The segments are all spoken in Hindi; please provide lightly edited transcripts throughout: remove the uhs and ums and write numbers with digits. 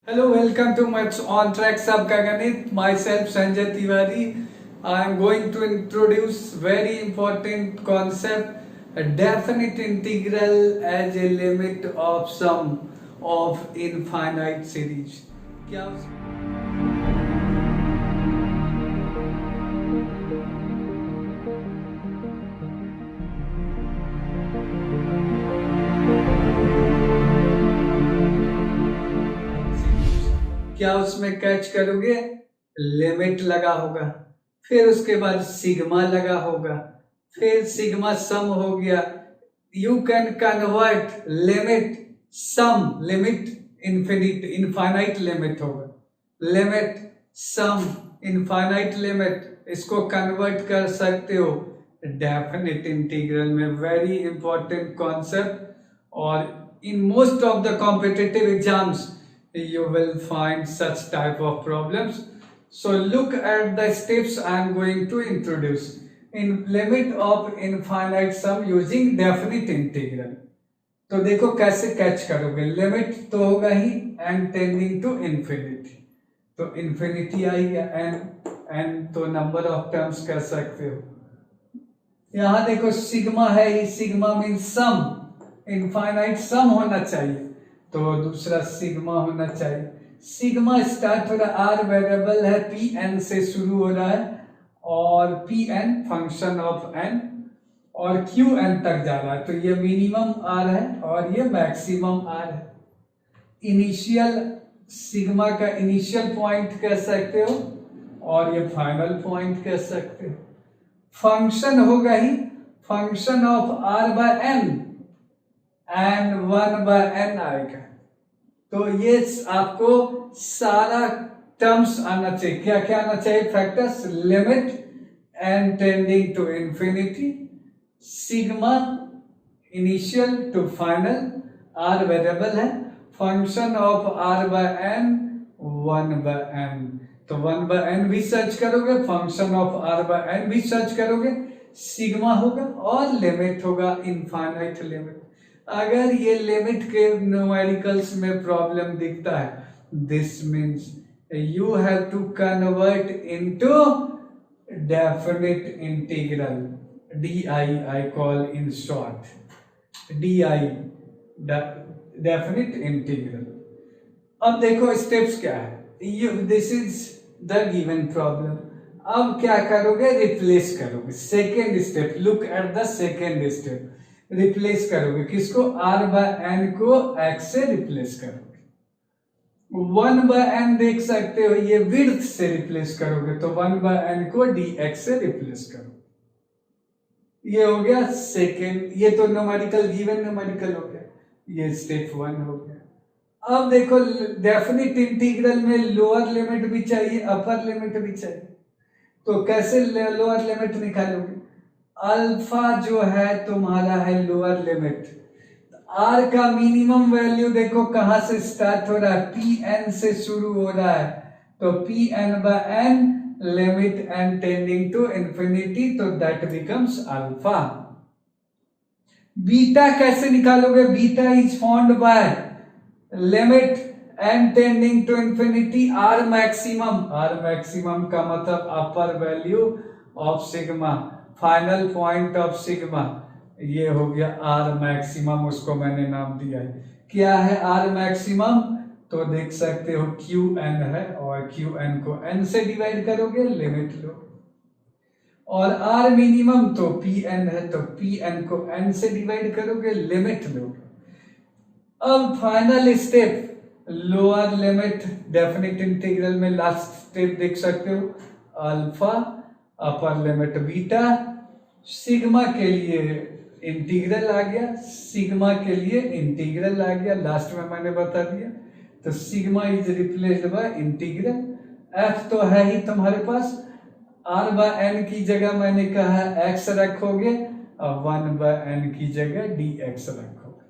Hello, welcome to Maths on Track Sabka Ganit. Myself Sanjay Tiwari. I am going to introduce very important concept, a definite integral as a limit of sum of infinite series. क्या क्या उसमें कैच करोगे? लिमिट लगा होगा, फिर उसके बाद सिग्मा लगा होगा, फिर सिग्मा सम हो गया. You can convert limit sum, limit infinite limit होगा, लिमिट सम इनफाइनाइट लिमिट, इसको कन्वर्ट कर सकते हो डेफिनेट इंटीग्रल में. वेरी इंपॉर्टेंट कॉन्सेप्ट, और in most of the competitive exams you will find such type of problems. So look at the steps I am going to introduce in limit of infinite sum using definite integral. तो देखो कैसे कैच करोगे. लिमिट तो होगा ही एंड टेंडिंग टू इंफिनिटी, तो इंफिनिटी आई एन तो नंबर ऑफ टर्म्स कर सकते हो. यहां देखो सिग्मा है ही, सिग्मा मीन्स सम, इनफाइनाइट सम होना चाहिए, तो दूसरा सिग्मा होना चाहिए. सिग्मा स्टार्ट हो रहा, आर वेरिएबल है, पी एन से शुरू हो रहा है, और p n function of n, और क्यू एन तक जा रहा है, तो ये मिनिमम आर है और ये मैक्सिमम आर है. इनिशियल सिग्मा का इनिशियल पॉइंट कह सकते हो और ये फाइनल पॉइंट कह सकते हो. फंक्शन होगा ही function of r by n and 1/n आएगा. तो ये आपको सारा टर्म्स आना चाहिए. क्या क्या आना चाहिए? Factors, limit and tending to infinity, sigma initial to final, r variable है, function of r by n 1/n. तो 1/n भी सर्च करोगे, function of r by n भी सर्च करोगे, सिग्मा होगा और लिमिट होगा इनफाइनाइट लिमिट. अगर ये लिमिट के न्यूमेरिकल्स में प्रॉब्लम दिखता है, this means you have to convert into definite integral, DI I call in short, DI definite integral. अब देखो स्टेप्स क्या है. This is the given problem. अब क्या करोगे? रिप्लेस करोगे. Second step, look at the second step. Replace करोगे किसको? आर बाय एन को एक्स से रिप्लेस करोगे. 1/n देख सकते हो, ये विड्थ से रिप्लेस करोगे, तो 1/n को dx से रिप्लेस करोगे. ये हो गया सेकेंड. ये तो न्यूमेरिकल, गिवन न्यूमेरिकल हो गया, ये स्टेप 1 हो गया. अब देखो डेफिनिट इंटीग्रल में लोअर लिमिट भी चाहिए, अपर लिमिट भी चाहिए, तो कैसे लोअर लिमिट निकालोगे? अल्फा जो है तुम्हारा है लोअर लिमिट. आर का मिनिमम वैल्यू देखो कहां से स्टार्ट हो रहा है, पी एन से शुरू हो रहा है, तो p n by n limit n tending to infinity, तो दैट बिकम्स अल्फा. बीटा कैसे निकालोगे? Beta is found by limit n tending to infinity r maximum. R maximum का मतलब upper value of sigma, final point of sigma. ये हो गया आर मैक्सिमम, उसको मैंने नाम दिया है. क्या है आर मैक्सिमम? तो देख सकते हो क्यू एन है, और क्यू एन को एन से डिवाइड करोगे, लिमिट लो. और आर मिनिमम तो पी एन है, तो पी एन को एन से डिवाइड करोगे, लिमिट लो. अब final step, lower limit definite integral में लास्ट स्टेप देख सकते हो, alpha, upper limit beta, sigma के लिए इंटीग्रल आ गया, सिग्मा के लिए इंटीग्रल आ गया, लास्ट में मैंने बता दिया. तो sigma is replaced by integral. F तो है ही तुम्हारे पास, आर बाय एन की जगह मैंने कहा एक्स रखोगे, और 1/n की जगह dx रखोगे.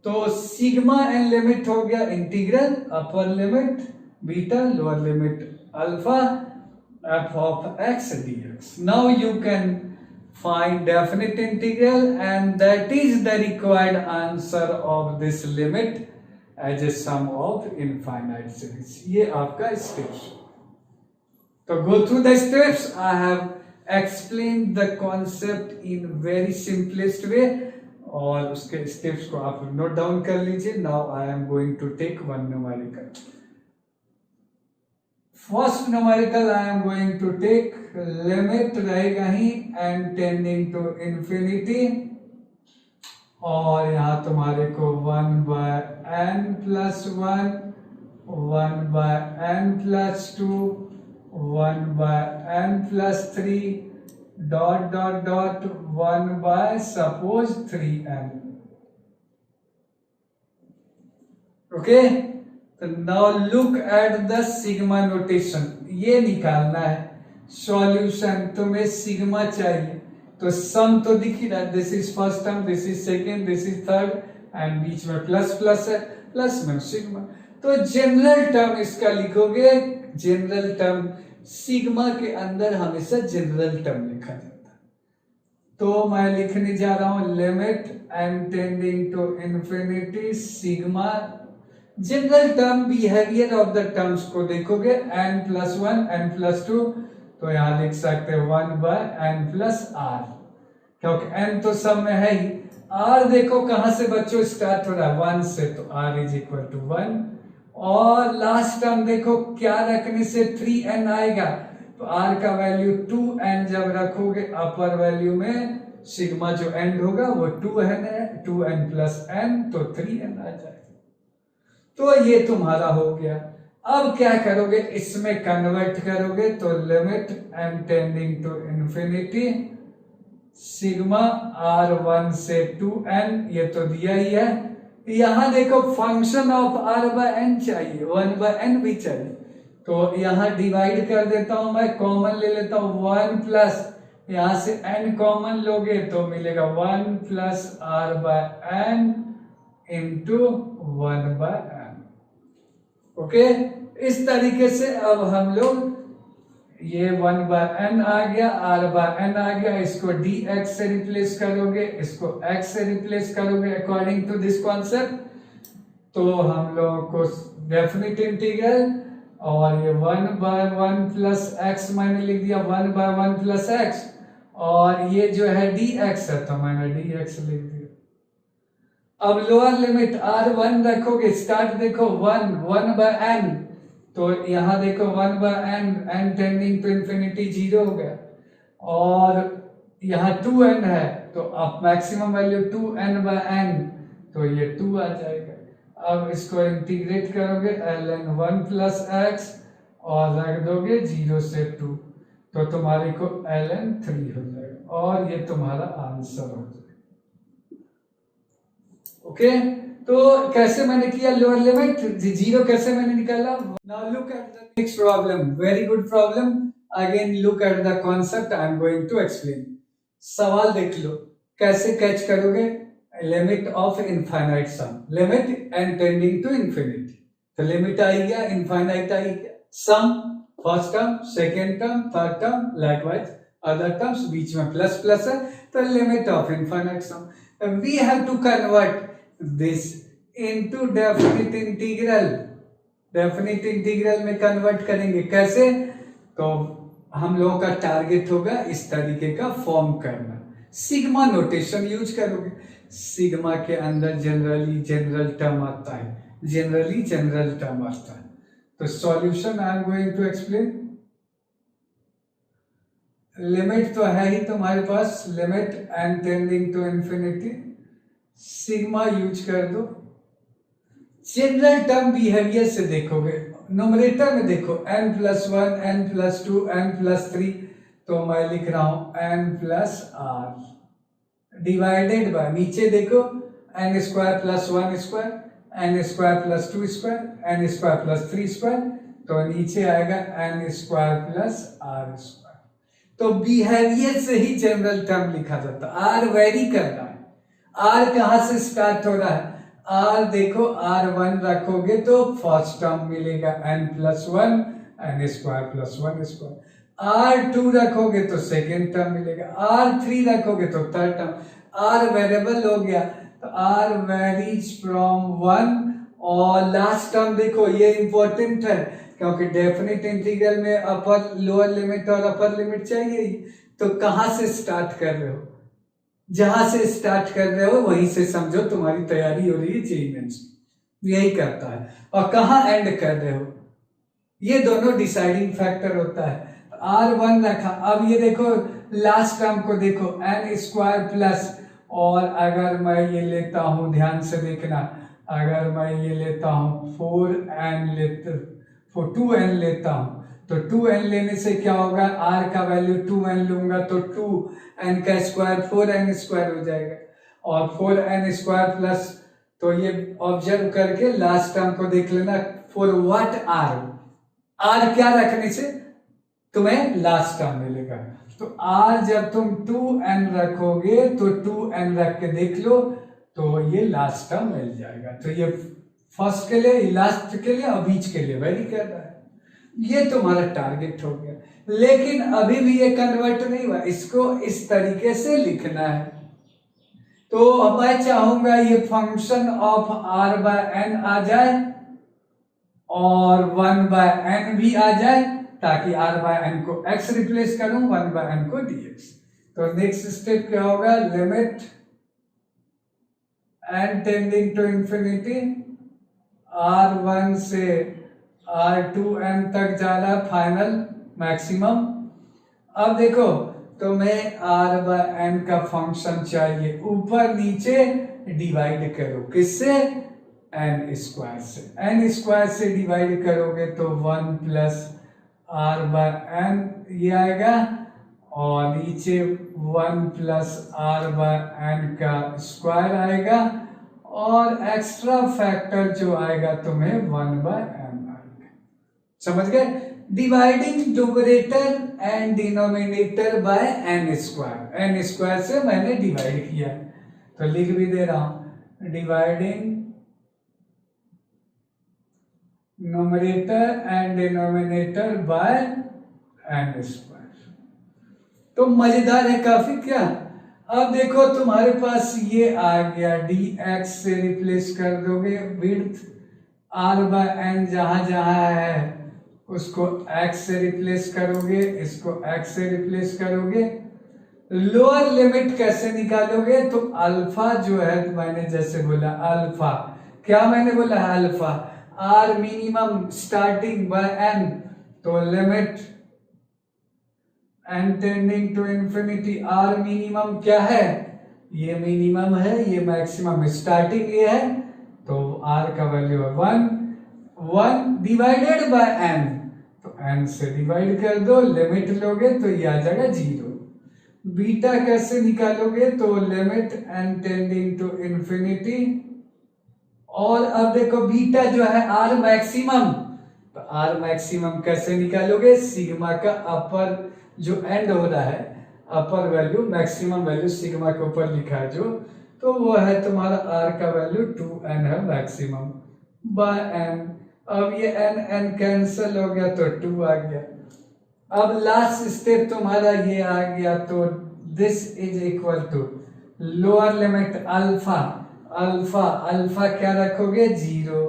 तो सिग्मा एन लिमिट हो गया integral, upper limit beta, lower limit alpha, f of x dx. Now you can find definite integral, and that is the required answer of this limit as a sum of infinite series. ये आपका स्टेप्स। तो go through the steps. I have explain the concept in very simplest way, और उसके स्टेप्स को आप नोट डाउन कर लीजिए। Now I am going to take one numerical. First numerical I am going to take, limit रहेगा ही एन टेंडिंग टू इंफिनिटी, और यहाँ तुम्हारे को 1/n+1, 1/n+2, 1/n+3 dot dot dot 1/3n। Okay, तो now look at the sigma notation. ये निकालना है सॉल्यूशन, तुम्हें सिग्मा चाहिए, तो सम तो दिख ही रहा है, this is first term, this is second, this is third, and बीच में प्लस प्लस है, प्लस में सिग्मा। तो जनरल टर्म इसका लिखोगे, जनरल टर्म सिग्मा के अंदर हमेशा जनरल टर्म लिखा जाता है। तो मैं लिखने जा रहा हूं limit n tending to infinity sigma, general term behaviour of the terms को देखोगे, n+1 n+2, तो यहां लिख सकते हैं 1/n+r, क्योंकि n तो सब में है ही। r देखो कहां से बच्चों स्टार्ट हो रहा है, 1 से, तो r = 1। और लास्ट टर्म देखो क्या रखने से 3n आएगा, तो r का वैल्यू 2n जब रखोगे अपर वैल्यू में, सिग्मा जो एंड होगा वो 2n है, 2n+n, तो 3n आ जाएगा। तो ये तुम्हारा हो गया। अब क्या करोगे, इसमें कन्वर्ट करोगे, तो limit n tending to infinity sigma r1 से 2n, ये तो दिया ही है। यहां देखो फंक्शन ऑफ r/n चाहिए, 1/n भी चाहिए, तो यहां डिवाइड कर देता हूं मैं, कॉमन ले लेता हूं 1+, यहां से n कॉमन लोगे तो मिलेगा 1+r/n इंटू 1/n। ओके, इस तरीके से अब हम लोग ये 1/n आ गया, r/n आ गया, इसको dx से रिप्लेस करोगे, इसको x से रिप्लेस करोगे अकॉर्डिंग टू दिस कॉन्सेप्ट, तो हम लोगों को डेफिनेट इंटीग्रल, और ये 1/1 प्लस x मैंने लिख दिया, 1/1 प्लस x, और ये जो है dx है तो मैंने dx लिख दिया। अब लोअर लिमिट r1 रखोगे, स्टार्ट देखो 1/n, तो यहां देखो 1/n, n tending to infinity 0 हो गया, और यहाँ 2n है, तो अब मैक्सिमम वैल्यू 2n/n, तो ये 2 आ जाएगा। अब इसको इंटीग्रेट करोगे ln 1 प्लस x, और रख दोगे 0 से 2, तो तुम्हारे को ln 3 हो जाएगा, और ये तुम्हारा आंसर हो जाएगा। ओके, तो कैसे मैंने किया लोअर लिमिट, 0 कैसे मैंने निकाला। Now look at the next problem, very good problem. Again look at the concept I am going to explain. सवाल देख लो कैसे कैच करोगे, limit of infinite sum, limit n tending to infinity, तो लिमिट आई गया, इनफाइनाइट आई गया, sum first term, second term, third term, likewise other terms, बीच में प्लस प्लस है, तो limit of infinite sum. We have to convert this into definite integral, definite integral में कन्वर्ट करेंगे कैसे, तो हम लोगों का टारगेट होगा इस तरीके का फॉर्म करना, सिग्मा नोटेशन यूज करोगे। सिग्मा के अंदर जनरली जनरल टर्म आता है, जनरली जनरल टर्म आता है, तो solution I am going to explain. Limit तो है ही तुम्हारे पास, limit n tending to infinity, sigma use कर दो। जनरल टर्म बिहेवियर से देखोगे, न्यूमरेटर में देखो n+1, n+2, n+3, तो मैं लिख रहा हूं n+r डिवाइडेड बाय, नीचे देखो n² + 1², n² + 2², n² + 3², तो नीचे आएगा n² + r²। तो बिहेवियर से ही जनरल टर्म लिखा जाता है। r वेरी करना है, r कहां से स्टार्ट हो रहा है, r देखो r1 रखोगे तो फर्स्ट टर्म मिलेगा n+1, n² + 1², r2 रखोगे तो सेकेंड टर्म मिलेगा, r3 रखोगे तो थर्ड टर्म, r वेरिएबल हो गया, तो r वेरीज फ्रॉम 1 और लास्ट टर्म देखो, ये इंपॉर्टेंट है क्योंकि डेफिनेट इंटीग्रल में अपर लोअर लिमिट और अपर लिमिट चाहिए ही। तो कहाँ से स्टार्ट कर रहे हो, जहां से स्टार्ट कर रहे हो वहीं से समझो तुम्हारी तैयारी हो रही है जेईई मेंस, यही करता है। और कहाँ एंड कर रहे हो, ये दोनों डिसाइडिंग फैक्टर होता है। R1 रखा, अब ये देखो लास्ट टर्म को देखो, n स्क्वायर प्लस, और अगर मैं ये लेता हूं, ध्यान से देखना, अगर मैं ये लेता हूं 2n लेता हूं, तो 2n लेने से क्या होगा, r का वैल्यू 2n लूंगा तो 2n का स्क्वायर 4n स्क्वायर हो जाएगा, और 4n स्क्वायर प्लस, तो ये ऑब्जर्व करके लास्ट टर्म को देख लेना, फॉर व्हाट r क्या रखने से तुम्हें लास्ट टर्म मिलेगा। तो r जब तुम 2n रखोगे तो 2n रख के देख लो तो ये लास्ट टर्म मिल जाएगा। तो ये फर्स्ट के लिए, लास्ट के लिए और बीच के लिए वेरी कर रहा है। ये तुम्हारा टारगेट हो गया, लेकिन अभी भी ये कन्वर्ट नहीं हुआ, इसको इस तरीके से लिखना है। तो मैं चाहूंगा ये फंक्शन ऑफ r/n आ जाए और 1/n भी आ जाए, ताकि r/n को x रिप्लेस करूं, 1/n को dx। तो नेक्स्ट स्टेप क्या होगा, limit n tending to infinity, r1 से r2n तक जा रहा फाइनल मैक्सिमम। अब देखो तुम्हें r/n का फंक्शन चाहिए, ऊपर नीचे डिवाइड करो, किससे, n स्क्वायर से। n स्क्वायर से डिवाइड करोगे तो 1 प्लस r/n ये आएगा, और नीचे 1 प्लस r/n का स्क्वायर आएगा, और एक्स्ट्रा फैक्टर जो आएगा तुम्हें 1/n आएगा। समझ गए, dividing numerator and denominator by n square, n square से मैंने डिवाइड किया, तो लिख भी दे रहा हूं, dividing numerator and denominator by n square. तो मजेदार है काफी क्या। अब देखो तुम्हारे पास ये आ गया, dx से रिप्लेस कर दोगे विड्थ, r/n जहां जहां है उसको x से रिप्लेस करोगे, इसको x से रिप्लेस करोगे। लोअर लिमिट कैसे निकालोगे, तो अल्फा जो है, तो मैंने जैसे बोला अल्फा, क्या मैंने बोला alpha, r minimum starting by n, तो limit n tending to infinity, r minimum क्या है, ये मिनिमम है, ये मैक्सिमम, स्टार्टिंग ये है, तो r का वैल्यू है 1 डिवाइडेड बाय n, तो n से डिवाइड कर दो, लिमिट लोगे तो ये आ जाएगा 0। बीटा कैसे निकालोगे, तो limit n tending to infinity, और अब देखो बीटा जो है r मैक्सिमम, तो r मैक्सिमम कैसे निकालोगे, सिग्मा का अपर जो एंड हो रहा है, अपर वैल्यू मैक्सिमम वैल्यू सिग्मा के ऊपर लिखा है जो, तो वो है तुम्हारा r का वैल्यू 2n है मैक्सिमम बाय n। अब ये n कैंसिल हो गया तो 2 आ गया। अब लास्ट स्टेप तुम्हारा ये आ गया, तो this is equal to lower limit alpha क्या रखोगे 0,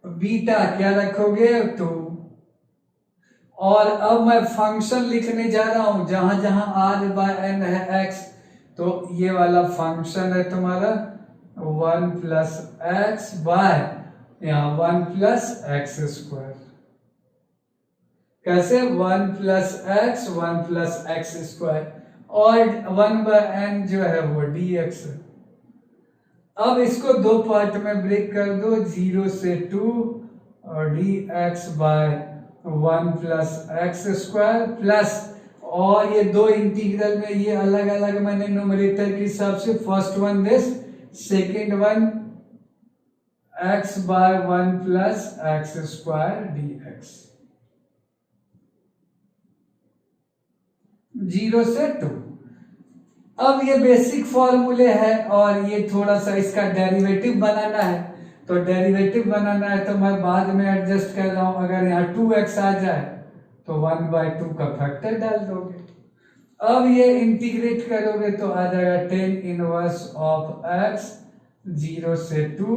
बीटा क्या रखोगे 2, और अब मैं फंक्शन लिखने जा रहा हूं, जहां जहां r/n है x, तो ये वाला फंक्शन है तुम्हारा 1 प्लस एक्स बाय यहाँ 1 प्लस एक्स स्क्वायर। कैसे, 1 plus x 1 plus x square, और 1/n जो है वो dx है। अब इसको दो पार्ट में ब्रेक कर दो, 0 से 2 और dx by 1 plus x square plus, और ये दो इंटीग्रल में ये अलग अलग मैंने न्यूमरेटर के हिसाब से, first one this, second one x by 1 plus x square dx, 0 से 2। अब ये बेसिक फॉर्मूले है, और ये थोड़ा सा इसका डेरिवेटिव बनाना है, तो डेरिवेटिव बनाना है तो मैं बाद में एडजस्ट कर रहा हूं। अगर यहाँ 2x आ जाए तो 1/2 का फैक्टर डाल दोगे। अब ये इंटीग्रेट करोगे तो आ जाएगा 10 इनवर्स ऑफ x 0 से 2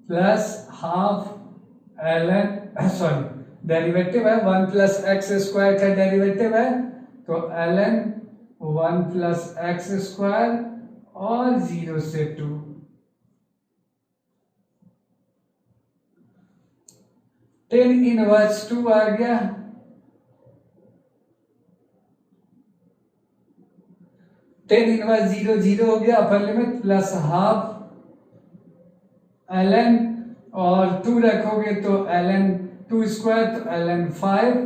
plus half ln, sorry derivative है 1 प्लस एक्स स्क्वायर का डेरिवेटिव है, तो ln 1 प्लस एक्स स्क्वायर और 0 से 2। टेन इनवर्स 2 आ गया, टेन इनवर्स 0 0 हो गया, upper limit plus half ln और 2 रखोगे तो ln 2 स्क्वायर, तो ln 5,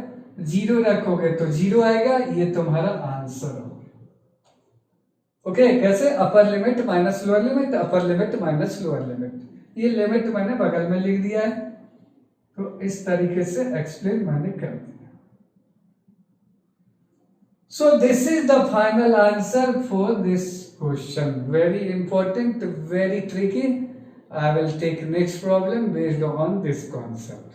0 रखोगे तो 0 आएगा, ये तुम्हारा आंसर हो गया। ओके, कैसे? Upper limit minus lower limit, upper limit minus lower limit, ये लिमिट मैंने बगल में लिख दिया है, तो इस तरीके से एक्सप्लेन मैंने कर दिया। So this is the final answer for this question. Very important, very tricky. I will take next problem based on this concept.